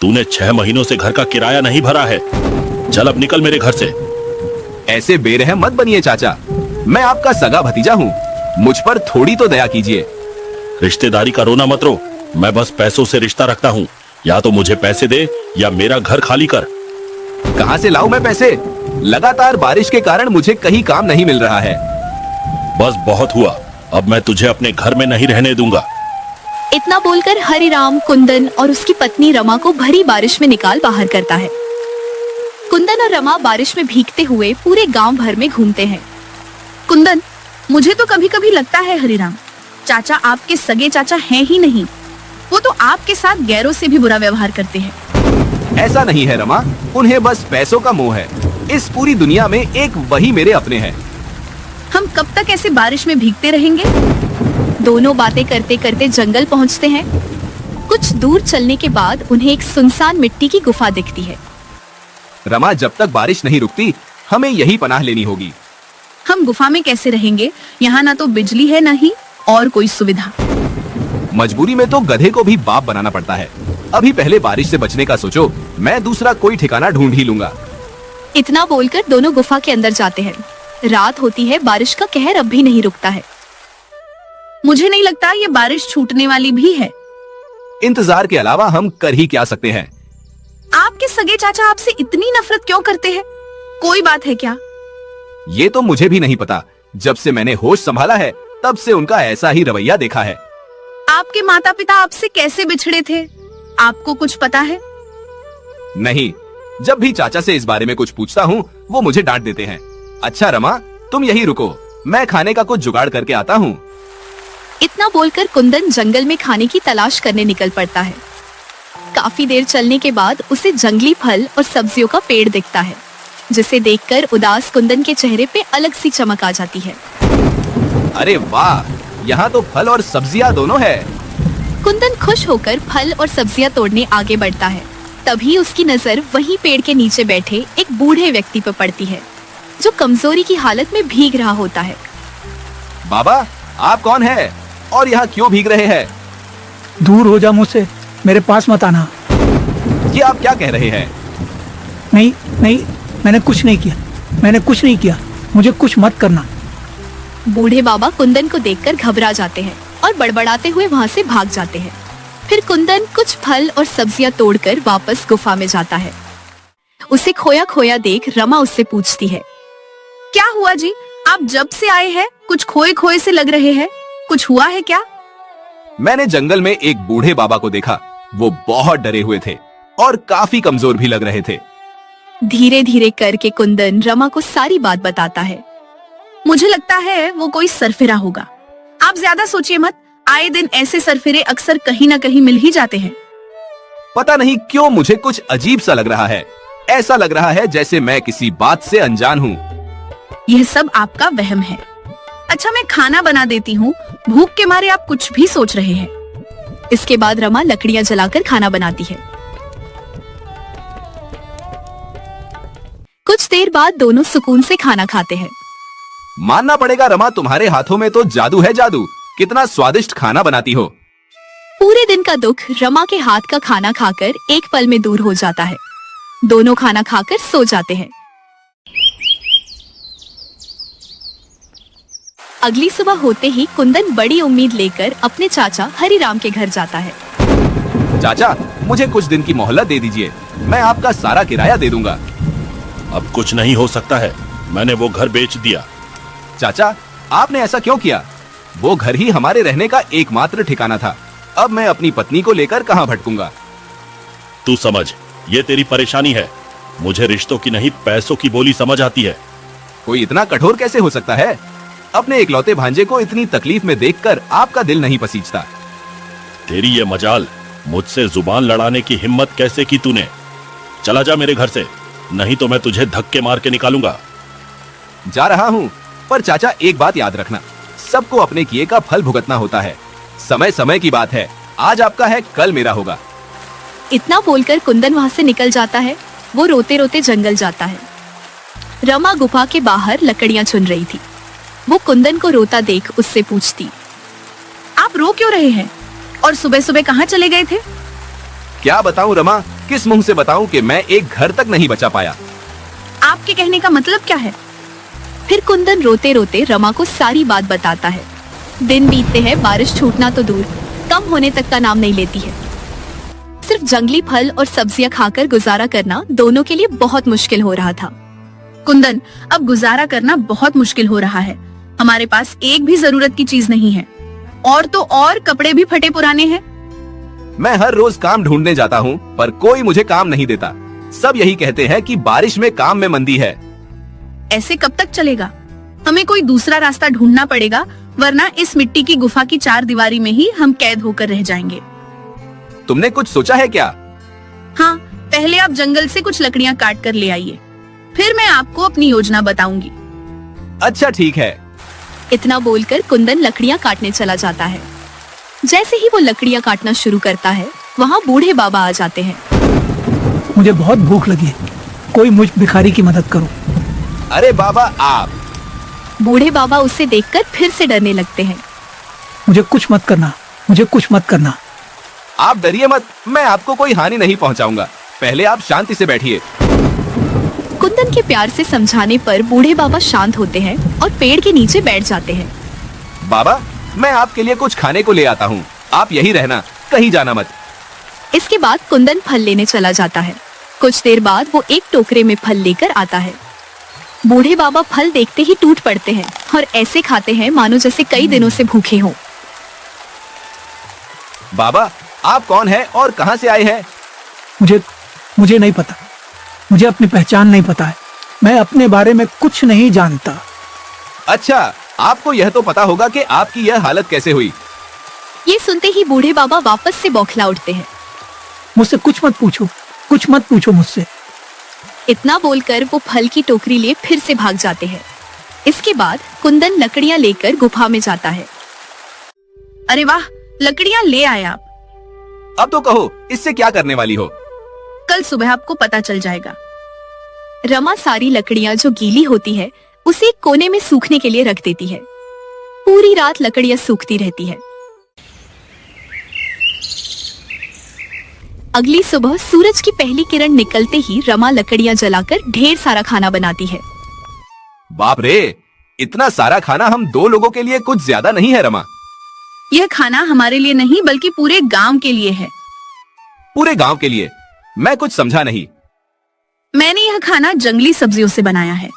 तूने 6 महीनों से घर का किराया नहीं भरा है। चल अब निकल मेरे घर से। ऐसे बेरहम मत बनिए चाचा, मैं आपका सगा भतीजा हूँ, मुझ पर थोड़ी तो दया कीजिए। रिश्तेदारी का रोना मत रो, मैं बस पैसों से रिश्ता रखता हूँ। या तो मुझे पैसे दे या मेरा घर खाली कर। कहाँ से लाऊं मैं पैसे? लगातार बारिश के कारण मुझे कहीं काम नहीं मिल रहा है। बस बहुत हुआ, अब मैं तुझे अपने घर में नहीं रहने दूंगा। इतना बोलकर हरिराम कुंदन और उसकी पत्नी रमा को भरी बारिश में निकाल बाहर करता है। कुंदन और रमा बारिश में भीगते हुए पूरे गांव भर में घूमते हैं। कुंदन, मुझे तो कभी कभी लगता है हरिराम, चाचा आपके सगे चाचा हैं ही नहीं, वो तो आपके साथ गैरों से भी बुरा व्यवहार करते हैं। ऐसा नहीं है रमा, उन्हें बस पैसों का मोह है। इस पूरी दुनिया में एक वही मेरे अपने हैं। हम कब तक ऐसे बारिश में भीगते रहेंगे? दोनों बातें करते करते जंगल पहुंचते हैं। कुछ दूर चलने के बाद उन्हें एक सुनसान मिट्टी की गुफा दिखती है। रमा, जब तक बारिश नहीं रुकती हमें यही पनाह लेनी होगी। हम गुफा में कैसे रहेंगे? यहाँ ना तो बिजली है, ना ही और कोई सुविधा। मजबूरी में तो गधे को भी बाप बनाना पड़ता है। अभी पहले बारिश से बचने का सोचो, मैं दूसरा कोई ठिकाना ढूंढ ही लूंगा। इतना बोलकर दोनों गुफा के अंदर जाते हैं। रात होती है, बारिश का कहर अब भी नहीं रुकता है। मुझे नहीं लगता ये बारिश छूटने वाली भी है। इंतजार के अलावा हम कर ही क्या सकते हैं? आपके सगे चाचा आपसे इतनी नफरत क्यों करते हैं? कोई बात है क्या? ये तो मुझे भी नहीं पता। जब से मैंने होश संभाला है तब से उनका ऐसा ही रवैया देखा है। आपके माता पिता आपसे कैसे बिछड़े थे, आपको कुछ पता है? नहीं, जब भी चाचा से इस बारे में कुछ पूछता हूँ वो मुझे डांट देते हैं। अच्छा रमा, तुम यही रुको, मैं खाने का कुछ जुगाड़ करके आता हूँ। इतना बोलकर कुंदन जंगल में खाने की तलाश करने निकल पड़ता है। काफी देर चलने के बाद उसे जंगली फल और सब्जियों का पेड़ दिखता है, जिसे देखकर उदास कुंदन के चेहरे पे अलग सी चमक आ जाती है। अरे वाह, यहाँ तो फल और सब्जियाँ दोनों है। कुंदन खुश होकर फल और सब्जियाँ तोड़ने आगे बढ़ता है। तभी उसकी नजर वहीं पेड़ के नीचे बैठे एक बूढ़े व्यक्ति पर पड़ती है, जो कमजोरी की हालत में भीग रहा होता है। बाबा, आप कौन है और यहाँ क्यों भीग रहे हैं? दूर हो जा मुझसे, मेरे पास मत आना। ये आप क्या कह रहे हैं? नहीं नहीं, मैंने कुछ नहीं किया, मुझे कुछ मत करना। बूढ़े बाबा कुंदन को देखकर घबरा जाते हैं और बड़बड़ाते हुए वहाँ से भाग जाते हैं। फिर कुंदन कुछ फल और सब्जियां तोड़कर वापस गुफा में जाता है। उसे खोया खोया देख रमा उससे पूछती है, क्या हुआ जी? आप जब से आए हैं कुछ खोए खोए से लग रहे हैं, कुछ हुआ है क्या? मैंने जंगल में एक बूढ़े बाबा को देखा। वो बहुत डरे हुए थे और काफी कमजोर भी लग रहे थे। धीरे धीरे करके कुंदन रमा को सारी बात बताता है। मुझे लगता है वो कोई सरफिरा होगा। आप ज्यादा सोचिए मत, आए दिन ऐसे सरफिरे अक्सर कहीं न कहीं मिल ही जाते हैं। पता नहीं क्यों मुझे कुछ अजीब सा लग रहा है। ऐसा लग रहा है जैसे मैं किसी बात से अनजान हूँ। यह सब आपका वहम है। अच्छा, मैं खाना बना देती हूँ, भूख के मारे आप कुछ भी सोच रहे हैं। इसके बाद रमा लकड़ियां जलाकर खाना बनाती है। कुछ देर बाद दोनों सुकून से खाना खाते हैं। मानना पड़ेगा रमा, तुम्हारे हाथों में तो जादू है जादू। कितना स्वादिष्ट खाना बनाती हो। पूरे दिन का दुख रमा के हाथ का खाना खाकर एक पल में दूर हो जाता है। दोनों खाना खाकर सो जाते हैं। अगली सुबह होते ही कुंदन बड़ी उम्मीद लेकर अपने चाचा हरिराम के घर जाता है। चाचा, मुझे कुछ दिन की मोहलत दे दीजिए, मैं आपका सारा किराया दे दूंगा। अब कुछ नहीं हो सकता है, मैंने वो घर बेच दिया। चाचा, आपने ऐसा क्यों किया? वो घर ही हमारे रहने का एकमात्र ठिकाना था। अब मैं अपनी पत्नी को लेकर कहाँ भटकूंगा? तू समझ, ये तेरी परेशानी है। मुझे रिश्तों की नहीं, पैसों की बोली समझ आती है। कोई इतना कठोर कैसे हो सकता है? अपने इकलौते भांजे को इतनी तकलीफ में देखकर आपका दिल नहीं पसीजता। तेरी ये मजाल, मुझसे जुबान लड़ाने की हिम्मत कैसे की तूने? चला जा मेरे घर से, नहीं तो मैं तुझे धक्के मार के निकालूंगा। जा रहा हूँ, पर चाचा एक बात याद रखना, सबको अपने किए का फल भुगतना होता है। समय समय की बात है, आज आपका है कल मेरा होगा। इतना बोलकर कुंदन वहाँ से निकल जाता है। वो रोते रोते जंगल जाता है। रमा गुफा के बाहर लकड़ियां चुन रही थी। वो कुंदन को रोता देख उससे पूछती, आप रो क्यों रहे हैं और सुबह सुबह कहाँ चले गए थे? क्या बताऊं रमा, किस मुंह से बताऊं कि मैं एक घर तक नहीं बचा पाया। आपके कहने का मतलब क्या है? फिर कुंदन रोते रोते रमा को सारी बात बताता है। दिन बीतते हैं, बारिश छूटना तो दूर, कम होने तक का नाम नहीं लेती है। सिर्फ जंगली फल और सब्जियां खाकर गुजारा करना दोनों के लिए बहुत मुश्किल हो रहा था। कुंदन, अब गुजारा करना बहुत मुश्किल हो रहा है। हमारे पास एक भी जरूरत की चीज नहीं है, और तो और कपड़े भी फटे पुराने हैं। मैं हर रोज काम ढूंढने जाता हूँ, पर कोई मुझे काम नहीं देता। सब यही कहते हैं कि बारिश में काम में मंदी है। ऐसे कब तक चलेगा? हमें कोई दूसरा रास्ता ढूंढना पड़ेगा, वरना इस मिट्टी की गुफा की चार दीवारी में ही हम कैद होकर रह जाएंगे। तुमने कुछ सोचा है क्या? हाँ, पहले आप जंगल से कुछ लकड़ियाँ काट कर ले आइए, फिर मैं आपको अपनी योजना बताऊंगी। अच्छा ठीक है। इतना बोलकर कुंदन लकड़ियां काटने चला जाता है। जैसे ही वो लकड़ियां काटना शुरू करता है, वहाँ बूढ़े बाबा आ जाते हैं। मुझे बहुत भूख लगी है, कोई मुझ भिखारी की मदद करो। अरे बाबा आप। बूढ़े बाबा उसे देखकर फिर से डरने लगते हैं। मुझे कुछ मत करना, मुझे कुछ मत करना। आप डरिए मत, मैं आपको कोई हानि नहीं पहुंचाऊंगा। पहले आप शांति से बैठिए। कुंदन के प्यार से समझाने पर बूढ़े बाबा शांत होते हैं और पेड़ के नीचे बैठ जाते हैं। बाबा, मैं आपके लिए कुछ खाने को ले आता हूँ, आप यही रहना, कहीं जाना मत। इसके बाद कुंदन फल लेने चला जाता है। कुछ देर बाद वो एक टोकरे में फल लेकर आता है। बूढ़े बाबा फल देखते ही टूट पड़ते हैं और ऐसे खाते हैं मानो जैसे कई दिनों से भूखे हों। बाबा, आप कौन हैं और कहाँ से आए हैं? मुझे नहीं पता, मुझे अपनी पहचान नहीं पता है। मैं अपने बारे में कुछ नहीं जानता। अच्छा, आपको यह तो पता होगा कि आपकी यह हालत कैसे हुई। ये सुनते ही बूढ़े बाबा वापस से बौखला उठते हैं। मुझसे कुछ मत पूछो, कुछ मत पूछो मुझसे। इतना बोलकर वो फल की टोकरी लिए फिर से भाग जाते हैं। इसके बाद कुंदन लकड़ियां लेकर गुफा में जाता है। अरे वाह, लकड़ियाँ ले आए आप। अब तो कहो, इससे क्या करने वाली हो? कल सुबह आपको पता चल जाएगा। रमा सारी लकड़ियां जो गीली होती है उसे एक कोने में सूखने के लिए रख देती है। पूरी रात लकड़ियां सूखती रहती है। अगली सुबह सूरज की पहली किरण निकलते ही रमा लकड़ियां जलाकर ढेर सारा खाना बनाती है। बाप रे, इतना सारा खाना हम 2 लोगों के लिए कुछ ज्यादा नहीं है रमा। यह खाना हमारे लिए नहीं बल्कि पूरे गांव के लिए है। पूरे गांव के लिए? मैं कुछ समझा नहीं। मैंने यह खाना जंगली सब्जियों से बनाया है।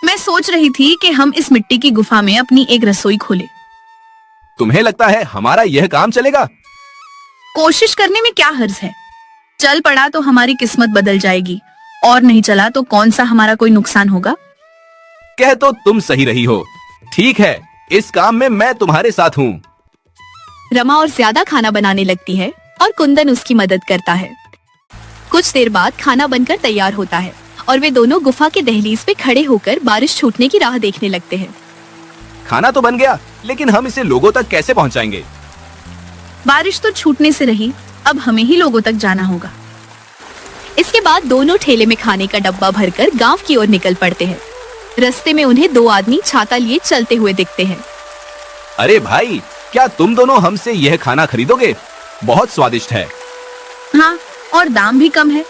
मैं सोच रही थी कि हम इस मिट्टी की गुफा में अपनी एक रसोई खोलें। तुम्हें लगता है हमारा यह काम चलेगा? कोशिश करने में क्या हर्ज है? चल पड़ा तो हमारी किस्मत बदल जाएगी, और नहीं चला तो कौन सा हमारा कोई नुकसान होगा। कह तो तुम सही रही हो। ठीक है, इस काम में मैं तुम्हारे साथ हूँ। रमा और ज्यादा खाना बनाने लगती है और कुंदन उसकी मदद करता है। कुछ देर बाद खाना बनकर तैयार होता है और वे दोनों गुफा के दहलीज पे खड़े होकर बारिश छूटने की राह देखने लगते हैं। खाना तो बन गया, लेकिन हम इसे लोगों तक कैसे पहुंचाएंगे? बारिश तो छूटने से रही, अब हमें ही लोगों तक जाना होगा। इसके बाद दोनों ठेले में खाने का डब्बा भरकर गांव की ओर निकल पड़ते हैं। रास्ते में उन्हें 2 आदमी छाता लिए चलते हुए दिखते हैं। अरे भाई, क्या तुम दोनों हमसे यह खाना खरीदोगे? बहुत स्वादिष्ट है। हाँ, और दाम भी कम है।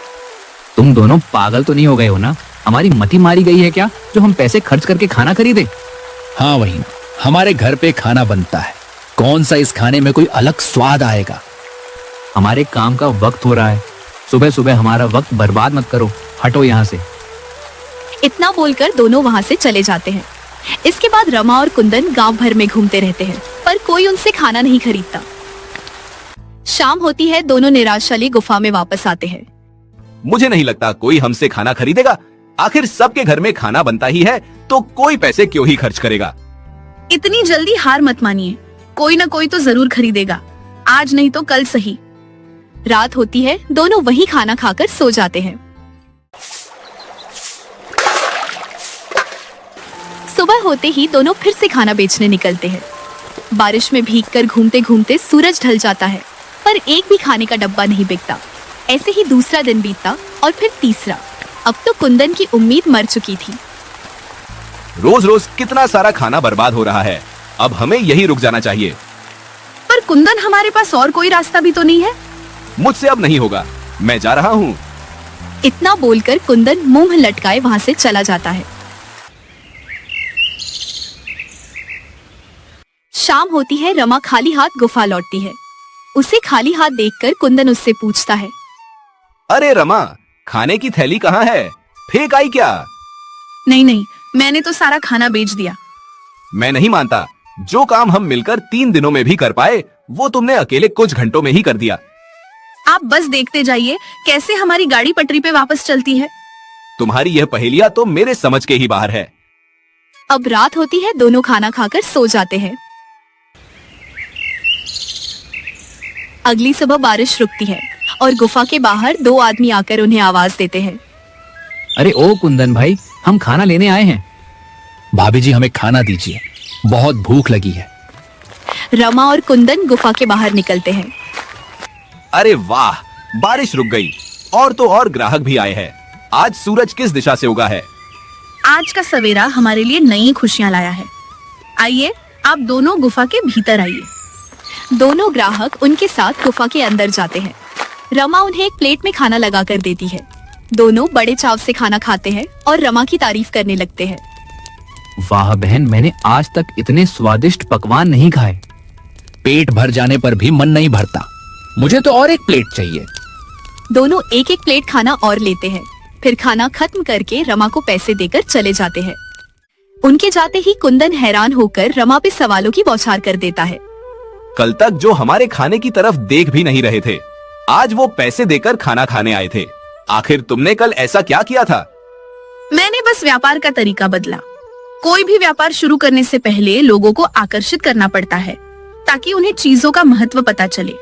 तुम दोनों पागल तो नहीं हो गए हो ना? हमारी मति मारी गई है क्या, जो हम पैसे खर्च करके खाना खरीदे? हाँ वही, हमारे घर पे खाना बनता है, कौन सा इस खाने में कोई अलग स्वाद आएगा। हमारे काम का वक्त हो रहा है, सुबह सुबह हमारा वक्त बर्बाद मत करो, हटो यहाँ से। इतना बोलकर दोनों वहाँ से चले जाते हैं। इसके बाद रमा और कुंदन गांव भर में घूमते रहते हैं, पर कोई उनसे खाना नहीं खरीदता। शाम होती है, दोनों निराशा लिए गुफा में वापस आते हैं। मुझे नहीं लगता कोई हमसे खाना खरीदेगा। आखिर सबके घर में खाना बनता ही है, तो कोई पैसे क्यों ही खर्च करेगा। इतनी जल्दी हार मत मानिए, कोई न कोई तो जरूर खरीदेगा, आज नहीं तो कल सही। रात होती है, दोनों वहीं खाना खाकर सो जाते हैं। सुबह होते ही दोनों फिर से खाना बेचने निकलते हैं। बारिश में भीगकर घूमते घूमते सूरज ढल जाता है, पर एक भी खाने का डब्बा नहीं बिकता। ऐसे ही दूसरा दिन बीता और फिर तीसरा। अब तो कुंदन की उम्मीद मर चुकी थी। रोज रोज कितना सारा खाना बर्बाद हो रहा है, अब हमें यही रुक जाना चाहिए। पर कुंदन, हमारे पास और कोई रास्ता भी तो नहीं है। मुझसे अब नहीं होगा, मैं जा रहा हूँ। इतना बोलकर कुंदन मुंह लटकाए वहां से चला जाता है। शाम होती है। रमा खाली हाथ गुफा लौटती है। उसे खाली हाथ देखकर कुंदन उससे पूछता है, अरे रमा, खाने की थैली कहाँ है? फेंक आई क्या? नहीं नहीं, मैंने तो सारा खाना बेच दिया। मैं नहीं मानता। जो काम हम मिलकर 3 दिनों में भी कर पाए, वो तुमने अकेले कुछ घंटों में ही कर दिया। आप बस देखते जाइए कैसे हमारी गाड़ी पटरी पे वापस चलती है। तुम्हारी यह पहेलियां तो मेरे समझ के ही बाहर है। अब रात होती है। दोनों खाना खाकर सो जाते हैं। अगली सुबह बारिश रुकती है और गुफा के बाहर 2 आदमी आकर उन्हें आवाज देते हैं। अरे ओ कुंदन भाई, हम खाना लेने आए हैं। भाभी जी हमें खाना दीजिए, बहुत भूख लगी है। रमा और कुंदन गुफा के बाहर निकलते हैं। अरे वाह, बारिश रुक गई और तो और ग्राहक भी आए हैं। आज सूरज किस दिशा से उगा है? आज का सवेरा हमारे लिए नई खुशियां लाया है। आइए, आप दोनों गुफा के भीतर आइए। दोनों ग्राहक उनके साथ गुफा के अंदर जाते हैं। रमा उन्हें एक प्लेट में खाना लगा कर देती है। दोनों बड़े चाव से खाना खाते हैं और रमा की तारीफ करने लगते हैं। वाह बहन, मैंने आज तक इतने स्वादिष्ट पकवान नहीं खाए। पेट भर जाने पर भी मन नहीं भरता। मुझे तो और एक प्लेट चाहिए। दोनों एक एक प्लेट खाना और लेते हैं। फिर खाना खत्म करके रमा को पैसे देकर चले जाते हैं। उनके जाते ही कुंदन हैरान होकर रमा पे सवालों की बौछार कर देता है। कल तक जो हमारे खाने की तरफ देख भी नहीं रहे थे, आज वो पैसे देकर खाना खाने आए थे। आखिर तुमने कल ऐसा क्या किया था? मैंने बस व्यापार का तरीका बदला। कोई भी व्यापार शुरू करने से पहले लोगों को आकर्षित करना पड़ता है ताकि उन्हें चीजों का महत्व पता चले।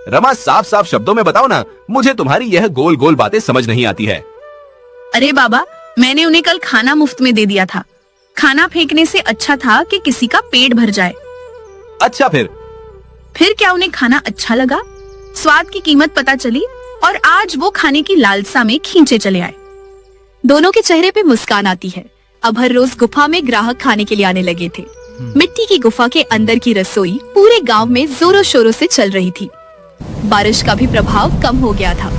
रमा, साफ साफ शब्दों में बताओ ना, मुझे तुम्हारी यह गोल गोल बातें समझ नहीं आती है। अरे बाबा, मैंने उन्हें कल खाना मुफ्त में दे दिया था। खाना फेंकने से अच्छा था कि किसी का पेट भर जाए। अच्छा, फिर क्या उन्हें खाना अच्छा लगा, स्वाद की कीमत पता चली और आज वो खाने की लालसा में खींचे चले आए। दोनों के चेहरे पे मुस्कान आती है। अब हर रोज गुफा में ग्राहक खाने के लिए आने लगे थे। मिट्टी की गुफा के अंदर की रसोई पूरे गांव में जोरों शोरों से चल रही थी। बारिश का भी प्रभाव कम हो गया था।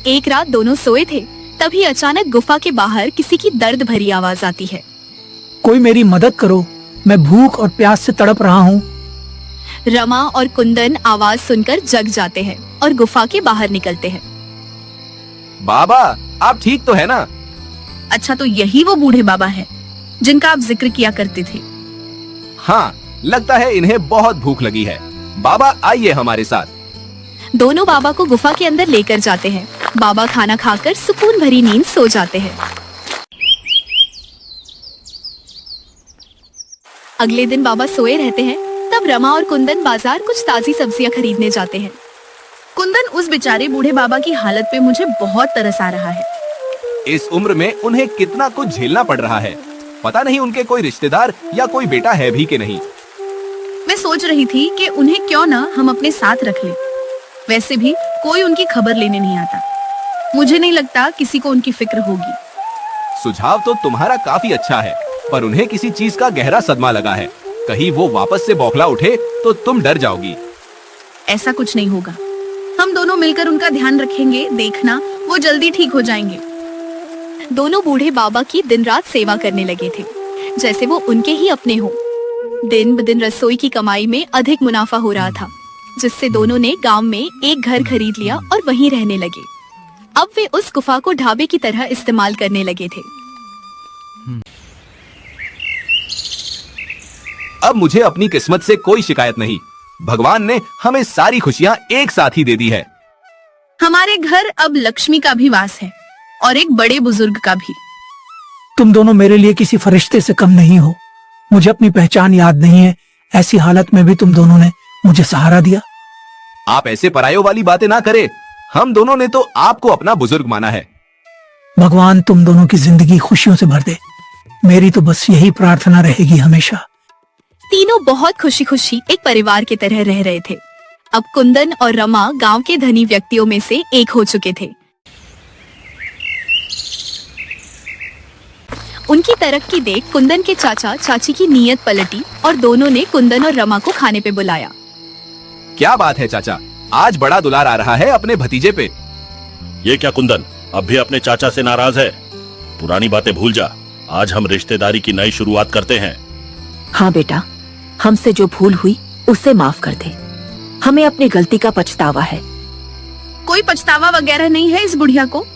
एक रात दोनों सोए थे, तभी अचानक गुफा के बाहर किसी की दर्द भरी आवाज आती है। कोई मेरी मदद करो, मैं भूख और प्यास से तड़प रहा हूँ। रमा और कुंदन आवाज सुनकर जग जाते हैं और गुफा के बाहर निकलते हैं। बाबा, आप ठीक तो है ना? अच्छा, तो यही वो बूढ़े बाबा है जिनका आप जिक्र किया करते थे। हाँ, लगता है इन्हें बहुत भूख लगी है। बाबा, आइए हमारे साथ। दोनों बाबा को गुफा के अंदर लेकर जाते हैं। बाबा खाना खाकर सुकून भरी नींद सो जाते हैं। अगले दिन बाबा सोए रहते हैं। तब रमा और कुंदन बाजार कुछ ताजी सब्जियां खरीदने जाते हैं। कुंदन, उस बेचारे बूढ़े बाबा की हालत पे मुझे बहुत तरस आ रहा है। इस उम्र में उन्हें कितना कुछ झेलना पड़ रहा है। पता नहीं उनके कोई रिश्तेदार या कोई बेटा है भी कि नहीं। मैं सोच रही थी कि उन्हें क्यों ना हम अपने साथ रख लें। वैसे भी कोई उनकी खबर लेने नहीं आता। मुझे नहीं लगता किसी को उनकी फिक्र होगी। सुझाव तो तुम्हारा काफी अच्छा है, पर उन्हें किसी चीज का गहरा सदमा लगा है। कहीं वो वापस से बौखला उठे तो तुम डर जाओगी। ऐसा कुछ नहीं होगा। हम दोनों मिलकर उनका ध्यान रखेंगे। देखना, वो जल्दी ठीक हो जाएंगे। दोनों बूढ़े बाबा की दिन रात सेवा करने लगे थे, जैसे वो उनके ही अपने हो। दिन ब दिन रसोई की कमाई में अधिक मुनाफा हो रहा था, जिससे दोनों ने गांव में एक घर खरीद लिया और वहीं रहने लगे। अब वे उस गुफा को ढाबे की तरह इस्तेमाल करने लगे थे। अब मुझे अपनी किस्मत से कोई शिकायत नहीं। भगवान ने हमें सारी खुशियां एक साथ ही दे दी है। हमारे घर अब लक्ष्मी का भी वास है और एक बड़े बुजुर्ग का भी। तुम दोनों मेरे लिए किसी फरिश्ते से कम नहीं हो। मुझे अपनी पहचान याद नहीं है। ऐसी हालत में भी तुम दोनों ने मुझे सहारा दिया। आप ऐसे परायों वाली बातें ना करें। हम दोनों ने तो आपको अपना बुजुर्ग माना है। भगवान तुम दोनों की जिंदगी खुशियों से भर दे। मेरी तो बस यही प्रार्थना रहेगी हमेशा। तीनों बहुत खुशी खुशी एक परिवार की तरह रह रहे थे। अब कुंदन और रमा गांव के धनी व्यक्तियों में से एक हो चुके थे। उनकी तरक्की देख कुंदन के चाचा चाची की नीयत पलटी और दोनों ने कुंदन और रमा को खाने पे बुलाया। क्या बात है चाचा, आज बड़ा दुलार आ रहा है अपने भतीजे पे। ये क्या कुंदन, अब भी अपने चाचा से नाराज है? पुरानी बातें भूल जा, आज हम रिश्तेदारी की नई शुरुआत करते हैं। हाँ बेटा, हमसे जो भूल हुई उसे माफ कर दे। हमें अपनी गलती का पछतावा है। कोई पछतावा वगैरह नहीं है इस बुढ़िया को।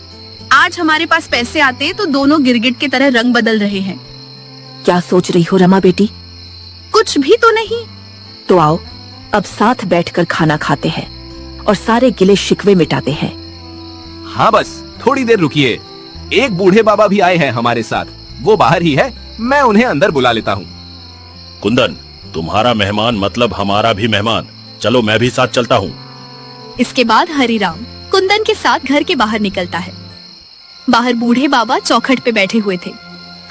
आज हमारे पास पैसे आते तो दोनों गिरगिट की तरह रंग बदल रहे हैं। क्या सोच रही हो रमा बेटी? कुछ भी तो नहीं। तो आओ अब साथ बैठकर खाना खाते हैं और सारे गिले शिकवे मिटाते हैं। हाँ बस थोड़ी देर रुकिए, एक बूढ़े बाबा भी आए हैं हमारे साथ। वो बाहर ही है, मैं उन्हें अंदर बुला लेता हूँ। कुंदन, तुम्हारा मेहमान मतलब हमारा भी मेहमान। चलो मैं भी साथ चलता हूँ। इसके बाद हरिराम कुंदन के साथ घर के बाहर निकलता है। बाहर बूढ़े बाबा चौखट पे बैठे हुए थे।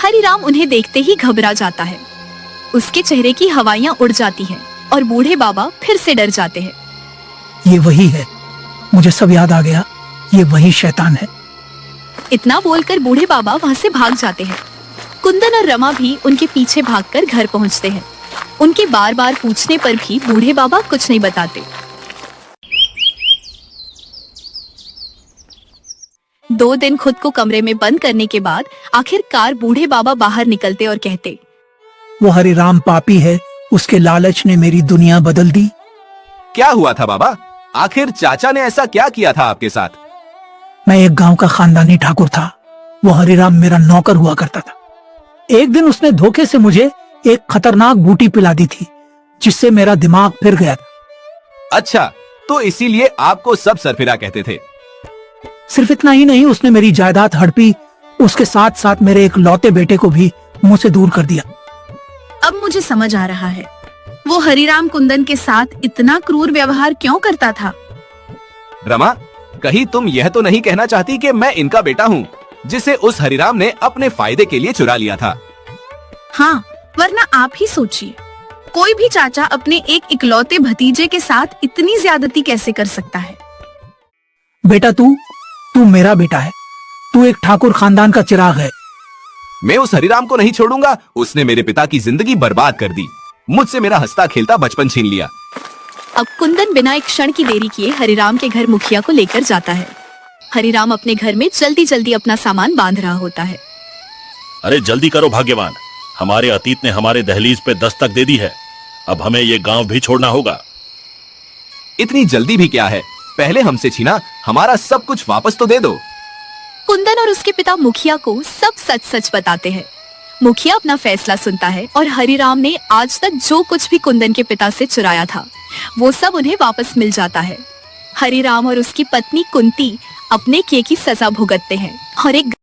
हरिराम उन्हें देखते ही घबरा जाता है। उसके चेहरे की हवाइयां उड़ जाती हैं और बूढ़े बाबा फिर से डर जाते हैं। ये वही है, मुझे सब याद आ गया, ये वही शैतान है। इतना बोलकर बूढ़े बाबा वहाँ से भाग जाते हैं। कुंदन और रमा भी उनके पीछे भागकर घर पहुँचते हैं। उनके बार बार पूछने पर भी बूढ़े बाबा कुछ नहीं बताते। 2 दिन खुद को कमरे में बंद करने के बाद आखिरकार बूढ़े बाबा बाहर निकलते और कहते, वो हरिराम पापी है, उसके लालच ने मेरी दुनिया बदल दी। क्या हुआ था बाबा? आखिर चाचा ने ऐसा क्या किया था आपके साथ? मैं एक गांव का खानदानी ठाकुर था। वो हरिराम मेरा नौकर हुआ करता था। एक दिन उसने धोखे से मुझे एक खतरनाक बूटी पिला दी थी, जिससे मेरा दिमाग फिर गया था। अच्छा, तो इसीलिए आपको सब सरफिरा कहते थे। सिर्फ इतना ही नहीं, उसने मेरी जायदाद हड़पी, उसके साथ साथ मेरे एक लौते बेटे को भी मुझसे दूर कर दिया। अब मुझे समझ आ रहा है, वो हरिराम कुंदन के साथ इतना क्रूर व्यवहार क्यों करता था। रमा, कहीं तुम यह तो नहीं कहना चाहती कि मैं इनका बेटा हूँ, जिसे उस हरिराम ने अपने फायदे के लिए चुरा लिया था? हाँ, वरना आप ही सोचिए, कोई भी चाचा अपने एक इकलौते भतीजे के साथ इतनी ज्यादती कैसे कर सकता है। बेटा तू मेरा बेटा है, तू एक ठाकुर खानदान का चिराग है। मैं उस हरिराम को नहीं छोड़ूंगा। उसने मेरे पिता की जिंदगी बर्बाद कर दी, मुझसे मेरा हंसता खेलता बचपन छीन लिया। अब कुंदन बिना एक क्षण की देरी किए हरिराम के घर मुखिया को लेकर जाता है। हरिराम अपने घर में जल्दी जल्दी अपना सामान बांध रहा होता है। अरे जल्दी करो भाग्यवान, हमारे अतीत ने हमारे दहलीज पे दस्तक दे दी है। अब हमें ये गांव भी छोड़ना होगा। इतनी जल्दी भी क्या है, पहले हमसे छीना हमारा सब कुछ वापस तो दे दो। कुंदन और उसके पिता मुखिया को सब सच सच बताते हैं। मुखिया अपना फैसला सुनता है और हरिराम ने आज तक जो कुछ भी कुंदन के पिता से चुराया था वो सब उन्हें वापस मिल जाता है। हरिराम और उसकी पत्नी कुंती अपने किए की सजा भुगतते हैं और एक